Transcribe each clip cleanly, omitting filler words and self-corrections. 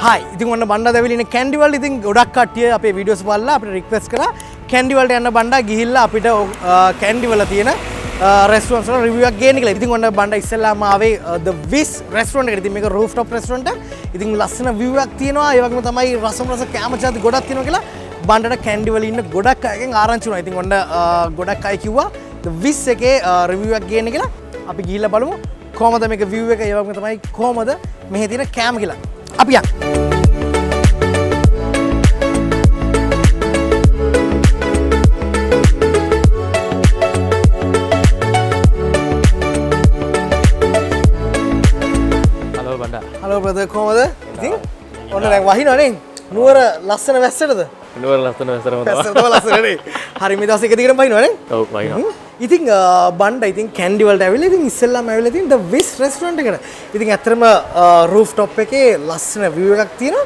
Hi, ඉතින් ඔන්න බණ්ඩා දැවිලි ඉන්නේ කැන්ඩි වලට. ඉතින් ගොඩක් කට්ටිය අපේ වීඩියෝස් බලලා අපිට රික්වෙස්ට් කරා කැන්ඩි වලට යන්න බණ්ඩා ගිහිල්ලා අපිට කැන්ඩි වල තියෙන රෙස්ටුරන්ට්ස් වල රිවිව් එකක් ගේන්න කියලා. ඉතින් ඔන්න බණ්ඩා ඉස්සෙල්ලාම ආවේ the Whizz restaurant එකට. ඉතින් මේක rooftop restaurant එකක්. ඉතින් ලස්සන view එකක් තියෙනවා. ඒ වගේම තමයි රස කෑම ජාති ගොඩක් තියෙනවා කියලා බණ්ඩාට කැන්ඩි වල ඉන්න ගොඩක් අයගෙන් ආරංචි වුණා. ඉතින් ඔන්න ගොඩක් අය කිව්වා the Whizz එකේ රිවිව් එකක් ගේන්න කියලා. අපි ගිහිල්ලා බලමු කොහමද මේක view එක. ඒ වගේම තමයි කොහමද මෙහි තියෙන කෑම කියලා. අපි යන්න. Halo brother, කොහමද? ඉතින් ඔන්න දැන් වහිනවනේ. නුවර ලස්සන වැස්සටද? නුවර ලස්සන වැස්සට මොකද? වැස්සට ලස්සනනේ. හරි මේ දවස් එක දිගටම වහිනවනේ? ඔව් වහිනවා. ඉතින් බණ්ඩා ඉතින් කැන්ඩි වලට ඇවිල්ලා ඉතින් ඉස්සෙල්ලාම ඇවිල්ලා ඉතින් the Whizz restaurant එකට. ඉතින් ඇත්තටම rooftop එකේ ලස්සන view එකක් තියෙනවා.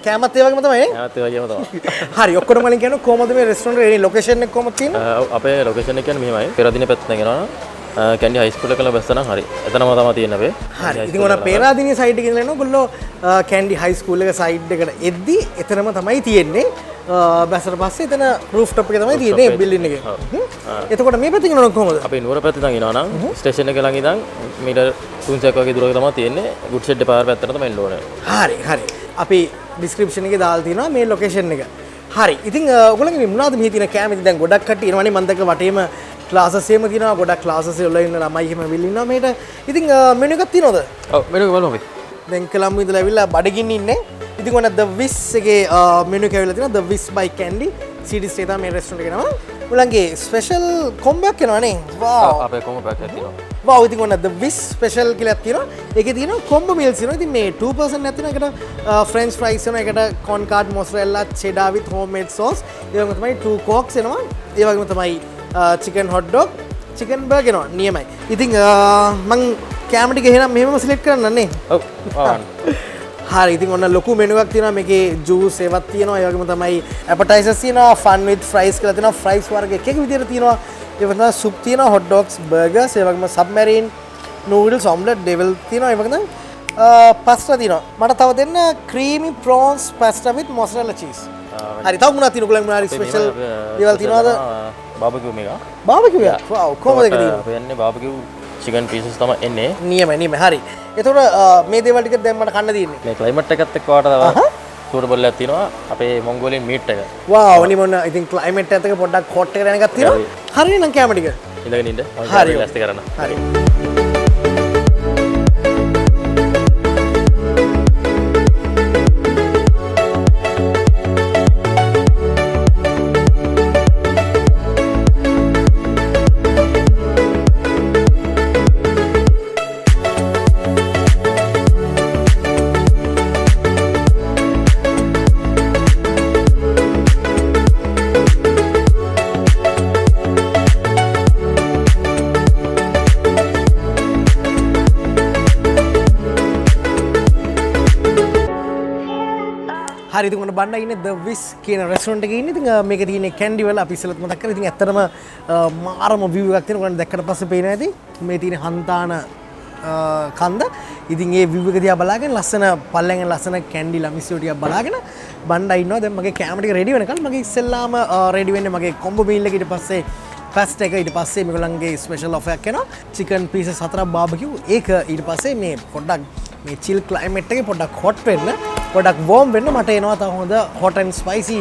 කෑමත් ඒ වගේම තමයි නේ? කෑමත් ඒ වගේම තමයි. හරි ඔක්කොම වලින් කියනවා කොහමද මේ restaurant එකේ location එක කොහමද තියෙන්නේ? අපේ location එක කියන්නේ මෙහෙමයි. පෙරදින පැත්තෙන් එනවා. කැන්ඩි හයි ස්කූල් එක ළඟ බැස්ස නම් හරි. එතනම තමයි තියෙන්නේ අපේ. හරි. ඉතින් ඔන්න පේරාදෙණිය සයිඩ් එකේ ඉඳලා එනවා. ඔයගොල්ලෝ කැන්ඩි හයි ස්කූල් එක සයිඩ් එකට එද්දි එතනම තමයි තියෙන්නේ. බැස්සට පස්සේ එතන රූෆ්ටොප් එකේ තමයි තියෙන්නේ බිල්ඩින් එකේ. එතකොට මේ පැත්තෙන් එනවනම් කොහමද? අපි නුවර පැත්තෙන් එනවා නම් ස්ටේෂන් එක ළඟ ඉඳන් මීටර් 300ක් වගේ දුරක තමයි තියෙන්නේ. ගුඩ් ෂෙඩ් පාර පැත්තට තමයි එන්න ඕනේ. හරි හරි. අපි ඩිස්ක්‍රිප්ෂන් එකේ දාලා තියෙනවා මේ ලොකේෂන් එක. හරි. ඉතින් ඔයගොල්ලන්ගේ මේ මොනවද මෙහි තියෙන කෑම? ඉතින් දැන් ගොඩක් කට්ටිය එනවනේ මම දැක්ක වටේම ක්ලාසස් එහෙම තියෙනවා. ගොඩක් ක්ලාසස් වල ඉන්න ළමයි එහෙම විල් ඉන්නවා මේට. ඉතින් මෙනු එකක් තියෙනවද? ඔව් මෙනු එක බලමු අපි. දැන් කොළඹ ඉඳලා ඇවිල්ලා බඩගින්න ඉන්නේ. ඉතින් ඔන්න the Whizz එකේ මෙනු එක ඇවිල්ලා තියෙනවා the Whizz by Kandy. සිටි ස්ටේ තමයි මේ රෙස්ටුරන්ට් එක නම. උලන්ගේ ස්පෙෂල් කොම්බෝ එකක් එනවා නේ. වාව්. අපේ කොම්බෝ පැක් එකක් තියෙනවා. වාව්. ඉතින් ඔන්න the Whizz ස්පෙෂල් කියලා තියෙනවා. ඒකේ තියෙනවා කොම්බෝ මීල්ස් තියෙනවා. ඉතින් මේ 2 person එකක් තියෙනවා. ඒකට ෆ්‍රෙන්ච් ෆ්‍රයිස් එනවා. ඒකට corn card mozzarella cheddar with homemade sauce. ඒ වගේම තමයි 2 cokes එනවා. ඒ වගේම තමයි chicken hot dog, chicken burger එනවා. නියමයි. ඉතින් මං කැම ටික එහෙනම් මෙහෙමම සිලෙක්ට් කරන්න නේ. ඔව්. හරි. ඉතින් ඔන්න ලොකු මෙනු එකක් තියෙනවා. මේකේ ජූස් ඒවත් තියෙනවා. ඒ වගේම තමයි appetizers තියෙනවා. fun with fries කියලා තියෙනවා. fries වර්ග එක එක විදිහට තියෙනවා. ඒ වගේම තමයි soup තියෙනවා, hot dogs, burgers, ඒ වගේම submarine noodles, omelette, devil තියෙනවා. ඒ වගේම තමයි pasta තියෙනවා. මට තව දෙන්න creamy prawns pasta with mozzarella cheese. හරි. තව මොනවද තියෙන්නේ? ඔයගොල්ලන් මොනවා හරි ස්පෙෂල් දේවල් තියෙනවද? බාබකියු මේක. බාබකියු එක. වව්. කොහොමද ඒක තියෙන්නේ? අපි යන්නේ බාබකියු chicken pieces තමයි එන්නේ. නියමයි. හරි. එතකොට මේ දේවල් ටික දැන් මට කන්න තියෙන්නේ. මේ climate එකත් එක්ක වාට තව සූටබල් එකක් තියෙනවා. අපේ Mongolian meat එක. වාව්. නිමොන්න ඉතින් climate එකත් එක්ක පොඩ්ඩක් hot එකට යන එකක් තියෙනවා. හරිනේ නම් කැම ටික. ඉඳගෙන ඉන්න. හරි. ලෑස්ති කරන්න. හරි. හරි. ඉතින් ඔන්න බණ්ඩා ඉන්නේ the Whizz කියන රෙස්ටුරන්ට් එකේ ඉන්නේ. ඉතින් මේක තියෙන්නේ කැන්ඩි වල. අපි ඉස්සෙල්ලත් මතක් කරා. ඉතින් ඇත්තටම මාරම view එකක් තියෙනවා. ඔයගොල්ලෝ දැක්කට පස්සේ පේනවා ඇති. මේ තියෙන හන්තාන කන්ද. ඉතින් ඒ view එක දිහා බලාගෙන ලස්සන පල්ලෙන් ලස්සන කැන්ඩි ළමිස්සෝ ටිකක් බලාගෙන බණ්ඩා ඉන්නවා. දැන් මගේ කැම ටික රෙඩි වෙනකල් මගේ ඉස්සෙල්ලාම රෙඩි වෙන්නේ මගේ කොම්බෝ මීල් එක. ඊට පස්සේ පස්ට් එක. ඊට පස්සේ මේගොල්ලන්ගේ ස්පෙෂල් ඔෆර් එකක් එනවා. chicken pieces 4ක් barbecue. ඒක ඊට පස්සේ මේ පොඩ්ඩක් මේ chill climate එකේ පොඩ්ඩක් hot වෙන්න, පොඩ්ඩක් warm වෙන්න මට එනවා තව හොඳ hot and spicy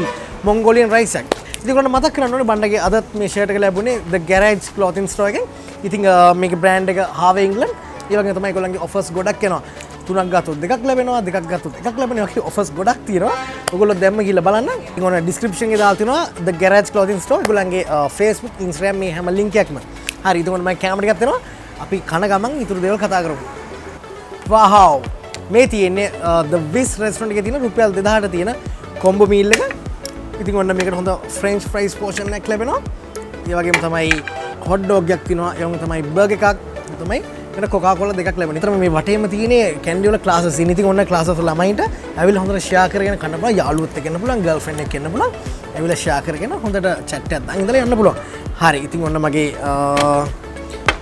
Mongolian rice එකක්. ඉතින් ඔන්න මතක් කරන්න ඕනේ බණ්ඩගේ අදත් මේ shirt එක ලැබුණේ the garage clothing store එකෙන්. ඉතින් මේකේ brand එක Harvey England. ඒ වගේම තමයි ඒගොල්ලන්ගේ offers ගොඩක් එනවා. 3ක් ගත්තොත් 2ක් ලැබෙනවා, 2ක් ගත්තොත් 1ක් ලැබෙනවා. වගේ offers ගොඩක් තියෙනවා. ඔයගොල්ලෝ දැම්ම ගිහලා බලන්න. ඉතින් ඔන්න description එකේ දාලා තියෙනවා the garage clothing store. ඒගොල්ලන්ගේ Facebook, Instagram මේ හැම link එකක්ම. හරි. ඉතින් ඔන්න මම කැමරා එකක් දෙනවා. අපි කන ගමන් ඊටු දේවල් කතා කරමු. wow. මේ තියෙන්නේ the Whizz restaurant එකේ තියෙන රුපියල් 2000ට තියෙන කොම්බෝ මීල් එක. ඉතින් ඔන්න මේකට හොඳ French fries portion එකක් ලැබෙනවා. ඒ වගේම තමයි hot dog එකක් තියෙනවා. ඒ වගේම තමයි burger එකක් තමයි. එතන Coca Cola දෙකක් ලැබෙනවා. ඊතරම මේ වටේම තියෙන්නේ කැන්ඩි වල ක්ලාසස් ඉන්නේ. ඉතින් ඔන්න ක්ලාසස් වල ළමයින්ට ඇවිල්ලා හොඳට ෂෙයා කරගෙන කන්න පුළුවන්. යාළුවොත් එක්ක එන්න පුළුවන්, ගර්ල්ෆ්‍රෙන්ඩ් එක්ක එන්න පුළුවන්. ඇවිල්ලා ෂෙයා කරගෙන හොඳට chat එකක් දාගෙන ඉඳලා යන්න පුළුවන්. හරි. ඉතින් ඔන්න මගේ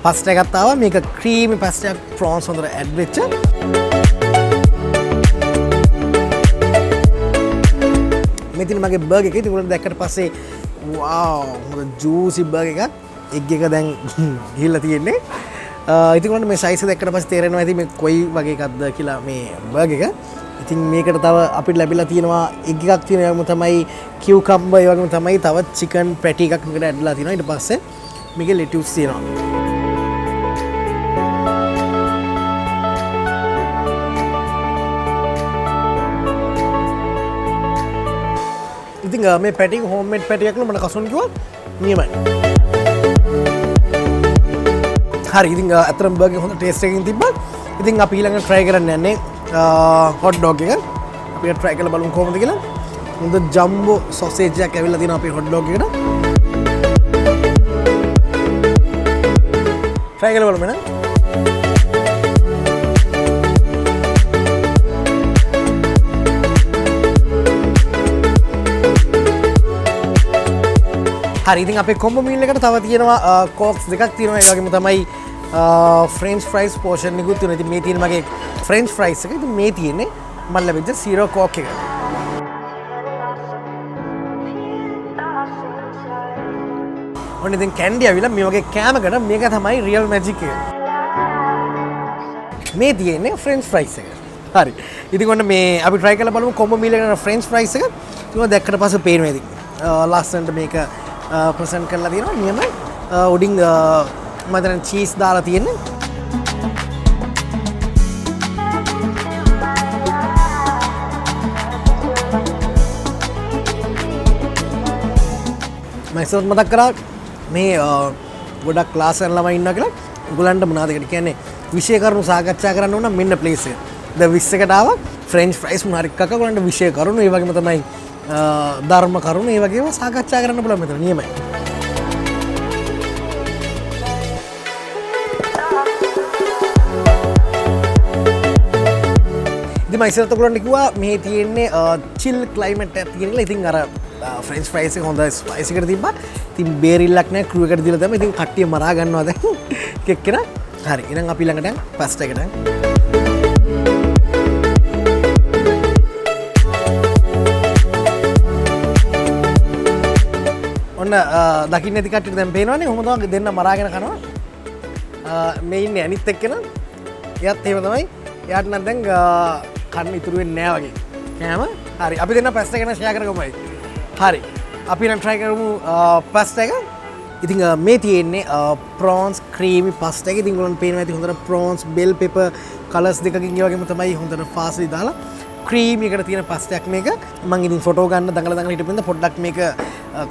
pasta එකක් ආවා. මේක creamy pasta එකක් prawns හොඳට add වෙච්ච. මේ තියෙන මගේ බර්ගර් එක. ඉතින් උගලන්ට දැක්කට පස්සේ wow මොකද ජූසි බර්ගර් එකක්. එග් එක දැන් ගිහිල්ලා තියෙන්නේ. ඉතින් උගලන්ට මේ සයිස් එක දැක්කට පස්සේ තේරෙනවා ඇති මේ කොයි වගේ එකක්ද කියලා මේ බර්ගර් එක. ඉතින් මේකට තව අපිට ලැබිලා තියෙනවා එග් එකක් තියෙනවා. ඒවගේම තමයි කියුකම්බර්, ඒ වගේම තමයි තව චිකන් පැටි එකක් මේකට ඇඩ්ලා තියෙනවා. ඊට පස්සේ මේකේ ලෙටියුස් තියෙනවා. ඉතින් මේ පැටි හෝම්මේඩ් පැටියක් නේ මම කසුන් කිව්වා නියමයි. හරි ඉතින් අතරම බර්ගර් හොඳ ටේස්ට් එකකින් තිබ්බා. ඉතින් අපි ඊළඟට try කරන්න යන්නේ hot dog එක. අපි try කරලා බලමු කොහොමද කියලා. හොඳ ජම්බෝ sausage එකක් ඇවිල්ලා තියෙනවා අපේ hot dog එකට. try කරලා බලමු නේද? හරි ඉතින් අපේ කොම්බෝ මීල් එකට තව තියෙනවා කෝක්ස් දෙකක් තියෙනවා. ඒ වගේම තමයි ෆ්‍රෙන්ච් ෆ්‍රයිස් පෝෂන් එකකුත් තියෙනවා. ඉතින් මේ තියෙන මගේ ෆ්‍රෙන්ච් ෆ්‍රයිස් එක. ඉතින් මේ තියෙන්නේ මම ලැබිච්ච සීරෝ කෝක් එක. ඔන්න ඉතින් කැන්ඩි ඇවිල්ලා මේ වගේ කෑමකට මේක තමයි රියල් මැජික් එක. මේ තියෙන්නේ ෆ්‍රෙන්ච් ෆ්‍රයිස් එක. හරි. ඉතින් ඔන්න මේ අපි try කරලා බලමු කොම්බෝ මීල් එකට ෆ්‍රෙන්ච් ෆ්‍රයිස් එක. ඒක දැක්කට පස්සේ පේනවා ඉතින්. ලස්සනට මේක ප්‍රසන්ට් කරලා තියෙනවා. නියමයි. උඩින් මම දැන් චීස් දාලා තියෙන්නේ. මම ඉස්සරහට මතක් කරා මේ ගොඩක් ක්ලාස් කරන ළමයි ඉන්නවා කියලා. ඒගොල්ලන්ට මොනවද කියන්නේ විෂය කරුණු සාකච්ඡා කරන්න ඕන මෙන්න ප්ලේස් එක. ද 20 එකට ආවා ෆ්‍රෙන්ච් ෆ්‍රයිස් මොනාරි එකක් ඔයගොල්ලන්ට විෂය කරුණු ඒ වගේම තමයි ධර්ම කරුණු ඒ වගේම සාකච්ඡා කරන්න පුළුවන් මෙතන නියමයි. ඉතින් මම ඉස්සරහට ඔයගොල්ලන්ට කිව්වා මේ තියෙන්නේ චිල් ක්ලයිමේට් එකක් තියෙන කියලා. ඉතින් අර ෆ්‍රෙන්ච් ෆ්‍රයිස් එක හොඳ ස්පයිසි එකට තිබ්බා. ඉතින් බේරිල්ලක් නැහැ ක්‍රූ එකට දීලා තමයි. ඉතින් කට්ටිය මරා ගන්නවා දැන් එක්කෙනා. හරි එහෙනම් අපි ළඟට පස්ට් එකට ඔන්න දකින්න ඇති කට්ටියට දැන් පේනවනේ කොහොමද දෙන්න මරාගෙන කනවා. මේ ඉන්නේ අනිත් එක්කෙනා. එයාත් එහෙම තමයි. එයාට නම් දැන් කන්න ඉතුරු වෙන්නේ නැහැ වගේ. කෑම. හරි අපි දෙන්න පස්ට් එක ගැන ෂෙයා කරගමුයි. හරි අපි නම් try කරමු පස්ට් එක. ඉතින් මේ තියෙන්නේ prawns creamy pasta එක. ඉතින් ඔයගොල්ලන්ට පේනවා ඇති හොඳට prawns bell pepper colors දෙකකින් ඒ වගේම තමයි හොඳට parsley දාලා creamy එකට තියෙන pasta එකක් මේක. මම ඉතින් ෆොටෝ ගන්න දඟල හිටපෙන්ද පොඩ්ඩක් මේක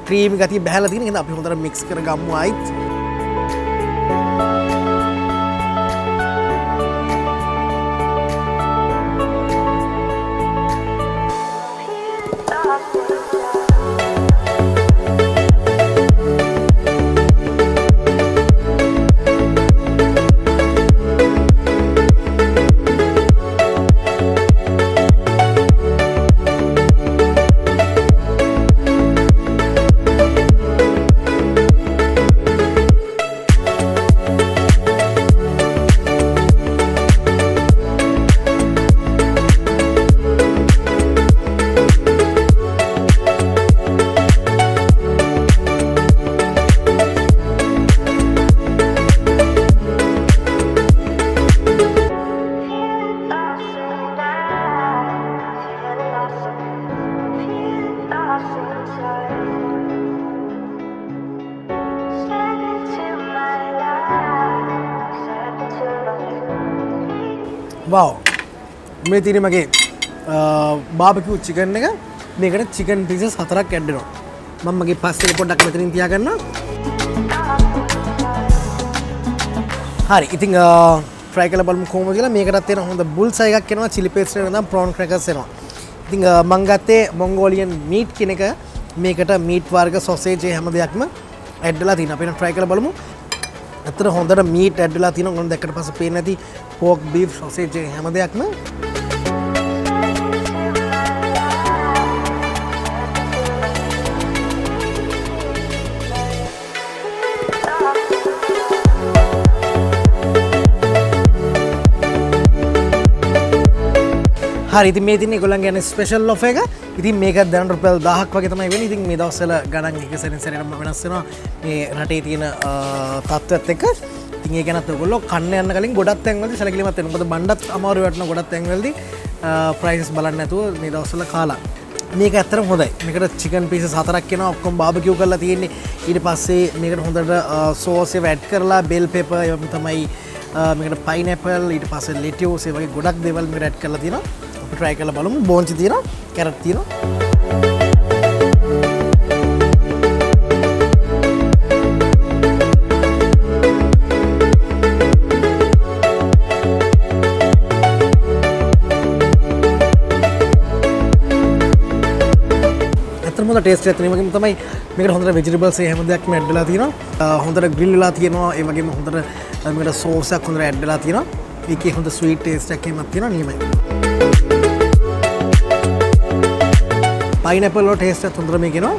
creamy ගතිය බහැලා තියෙන. එහෙනම් අපි හොඳට mix කරගමු ආයිත්. wow මේ තියෙන මගේ බාබකියු චිකන් එක. මේකට චිකන් පීසස් 4ක් ඇඩ් වෙනවා. මම මගේ පස් එක පොඩ්ඩක් මෙතනින් තියාගන්නවා. හරි ඉතින් try කරලා බලමු කොහොමද කියලා. මේකටත් තියෙන හොඳ බුල්සයි එකක් එනවා. chili paste එක නැත්නම් prawn crackers එනවා. ඉතින් මම ගත්තේ Mongolian Meat කියන එක. මේකට meat වර්ග sausage හැම දෙයක්ම ඇඩ් වෙලා තියෙනවා. අපි try කරලා බලමු. අතන හොඳට meat ඇඩ් වෙලා තියෙනවා. ඔන්න දැක්කට පස්සේ පේන්නේ නැති pork beef sausage හැම දෙයක්ම. හරි ඉතින් මේ තියෙන්නේ ඒගොල්ලන්ගේ යන ස්පෙෂල් ඔෆර් එක. ඉතින් මේක දැන් රුපියල් 1000ක් වගේ තමයි වෙන්නේ. ඉතින් මේ දවස්වල ගණන් එක සැරින් සැරේටම වෙනස් වෙනවා මේ රටේ තියෙන තත්ත්වයත් එක්ක. ඉතින් ඒ ගැනත් ඔයගොල්ලෝ කන්න යන්න කලින් ගොඩක් තැන්වලදී සැලකිලිමත් වෙන්න. මොකද බණ්ඩත් අමාරු වටන ගොඩක් තැන්වලදී ප්‍රයිසස් බලන්න නැතුව මේ දවස්වල කාලා. මේක ඇත්තටම හොඳයි. මේකට චිකන් පීසස් 4ක් එනවා. ඔක්කොම බාබකියු කරලා තියෙන්නේ. ඊට පස්සේ මේකට හොඳට සෝස් එක ඇඩ් කරලා බෙල් පෙපර් ඒවම තමයි මේකට පයිනැපල් ඊට පස්සේ ලෙටියෝස් ඒ වගේ ගොඩක් දේවල් මේකට ඇඩ් කරලා තියෙනවා. අපි try කරලා බලමු. බෝන්චි තියෙනවා. කැරට් තියෙනවා. හොඳ ටේස්ට් එකක් තියෙනවා. තමයි මේකට හොඳට ভেජිටබල්ස් ඒ හැම දෙයක්ම ඇඩ් වෙලා තියෙනවා. හොඳට ග්‍රිල් වෙලා තියෙනවා. ඒ වගේම හොඳට මේකට සෝස් එකක් හොඳට ඇඩ් වෙලා තියෙනවා. ඒකේ හොඳ ස්වීට් ටේස්ට් එකක් එමත් තියෙනවා නියමයි. පයිනැපල් වල ටේස්ට් එකත් හොඳට මේක එනවා.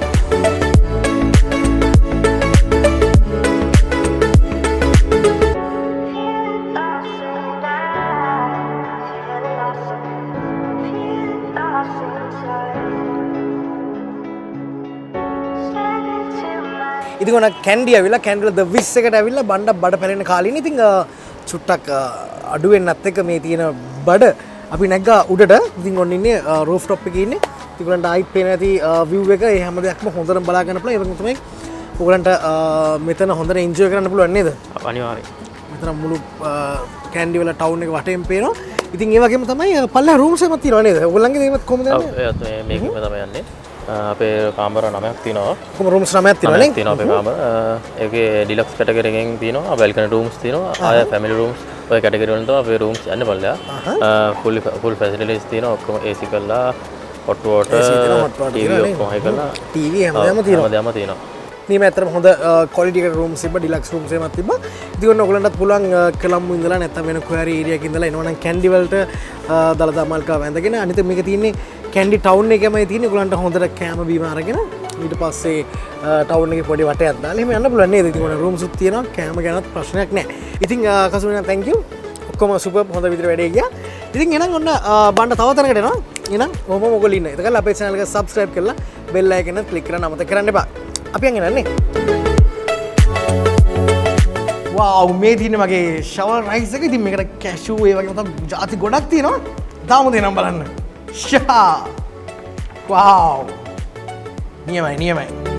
ඉතින් ඔන්න කැන්ඩි ඇවිල්ලා කැන්ඩි වල ද විස් එකට ඇවිල්ලා බඩ පැලෙන කාලෙනේ ඉතින් චුට්ටක් අඩු වෙන්නත් එක්ක මේ තියෙන බඩ අපි නැග්ගා උඩට. ඉතින් ඔන්න ඉන්නේ රූෆ් টොප් එකේ ඉන්නේ. ඉතින් ඔයගලන්ට ආයිත් පේන ඇති view එක ඒ හැම දෙයක්ම හොඳට බලා ගන්න පුළුවන්. ඒක තමයි ඔයගලන්ට මෙතන හොඳට enjoy කරන්න පුළුවන් නේද? අනිවාර්යයෙන්. මෙතන මුළු කැන්ඩි වල ටවුන් එක වටේම පේනවා. ඉතින් ඒ වගේම තමයි පල්ලා රූම්ස් එකක් තියෙනවා නේද? ඔයගලන්ගේ දේවත් කොහොමද යන්නේ? ඔව් මේකම තමයි යන්නේ. අපේ කාමර 9ක් තියෙනවා. කොහොම රූම්ස් 9ක් තියෙනවා නේ? තියෙනවා අපේ කාමර. ඒකේ ඩිලක්ස් කැටගරි එකෙන් තියෙනවා. බල්කනි රූම්ස් තියෙනවා. ආය ෆැමිලි රූම්ස් ඔය කැටගරි වලින් තමයි අපේ රූම්ස් යන්නේ බලලා. ෆුල් ෆැසිලිටිස් තියෙනවා. ඔක්කොම AC කරලා hot water TV ඔක්කොම හයි කරලා TV හැමදේම තියෙනවා. හැමදේම තියෙනවා. මේ ඇත්තටම හොඳ ක්වොලිටි එකක රූම්ස් තිබ්බා. ඩිලක්ස් රූම්ස් එකක් තිබ්බා. ඉතින් ඔන්න ඔයගලන්ටත් පුළුවන් කොළඹ ඉඳලා නැත්නම් වෙන කොහරි ඒරියා එකක ඉඳලා එනවනම් කැන්ඩි වලට දලදා මල්කා වැඳගෙන අනිත් මේක තියෙන්නේ කැන්ඩි ටවුන් එකමයි තියෙන්නේ. ඔයගලන්ට හොඳට කෑම බීම අරගෙන ඊට පස්සේ ටවුන් එකේ පොඩි වටයක් දාලා එහෙම යන්න පුළුවන් නේද? ඉතින් ඔන්න රූම්ස් උත් තියෙනවා. කෑම ගැනත් ප්‍රශ්නයක් නැහැ. ඉතින් කසුවිනා thank you. ඔක්කොම සුපර් හොඳ විදිහට වැඩේ ගියා. ඉතින් එහෙනම් ඔන්න බණ්ඩ තව තැනකට එනවා. එහෙනම් කොහොමම ඔයගොල්ලෝ ඉන්න. ඒකල අපේ channel එක subscribe කරලා bell icon එක click කරන්න අමතක කරන්න එපා. අපි යන් එනන්නේ. wow මේ තියෙන්නේ මගේ shower rice එක. ඉතින් මේකට cashew ඒ වගේම තමයි ಜಾති ගොඩක් තියෙනවා. දාමු දෙනම් බලන්න. wow නියමයි.